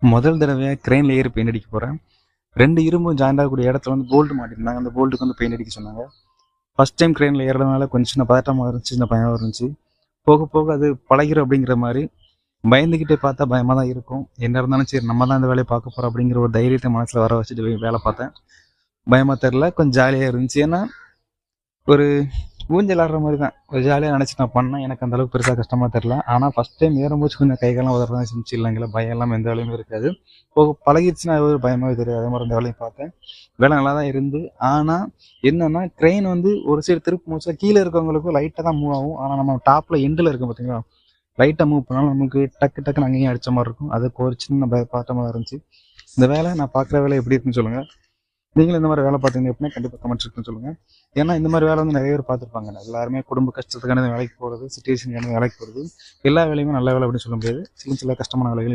முதல் தடவையாக க்ரெயினில் ஏறி பெயிண்ட் அடிக்க போகிறேன். 2 இரும்பும் ஜாயிண்ட் ஆகக்கூடிய இடத்துல வந்து போல்ட் மாட்டியிருந்தாங்க. அந்த போல்ட்டுக்கு வந்து பெயிண்ட் அடிக்க சொன்னாங்க. ஃபஸ்ட் டைம் க்ரெயினில் ஏறதுனால கொஞ்சம் சின்ன பதட்டமாக இருந்துச்சு, சின்ன பயம் இருந்துச்சு. போக போக அது பழகிரும் அப்படிங்கிற மாதிரி பயந்துக்கிட்டே பார்த்தா பயமாக தான் இருக்கும். என்ன இருந்தாலும் சரி நம்ம தான் இந்த வேலையை பார்க்க போகிறோம் அப்படிங்கிற ஒரு தைரியத்தை மனசில் வர வச்சுட்டு வேலை பார்த்தேன். பயமாக தெரில, கொஞ்சம் ஜாலியாக இருந்துச்சு. ஏன்னா ஒரு ஊஞ்சல் ஆடுற மாதிரி தான் ஒரு ஜாலியாக நினச்சி நான் பண்ணேன். எனக்கு அந்தளவுக்கு பெருசாக கஷ்டமாக தெரில. ஆனால் ஃபஸ்ட் டைம் ஏறும்போது கொஞ்சம் கைகாலம் உதறதான் செஞ்சு இல்லைங்களா, பயம் எல்லாம் எந்த வேலையுமே இருக்காது. போக பழகிடுச்சுன்னா ஒரு பயமாகவே தெரியாது. அதே மாதிரி இந்த வேலையை பார்த்தேன். வேலை நல்லா தான் இருந்து. ஆனால் என்னென்னா ட்ரெயின் வந்து ஒரு சைடு திருப்பி மூச்சா கீழே இருக்கவங்களுக்கும் லைட்டாக தான் மூவ் ஆகும். ஆனால் நம்ம டாப்பில் எண்டில் இருக்கும் பார்த்தீங்களா, லைட்டாக மூவ் பண்ணாலும் நமக்கு டக்கு டக்குன்னு அங்கேயும் அடித்த மாதிரி இருக்கும். அதுக்கு ஒரு சின்ன பாட்டமாக இருந்துச்சு. இந்த வேலை நான் பார்க்குற வேலை எப்படி இருக்குன்னு சொல்லுங்கள். நீங்களும் இந்த மாதிரி வேலை பார்த்தீங்க அப்படின்னா கண்டிப்பாக கமெண்ட் இருக்குன்னு சொல்லுங்கள். ஏன்னா இந்த மாதிரி வேலை வந்து நிறைய பேர் பார்த்துருப்பாங்க. எல்லாருமே குடும்ப கஷ்டத்துக்கான வேலைக்கு போகிறது, சிச்சுவேஷனுக்கான வேலைக்கு போகிறது, எல்லா வேலையுமே நல்ல வேலை அப்படின்னு சொல்ல முடியாது. சில சில கஷ்டமான வேலைகள்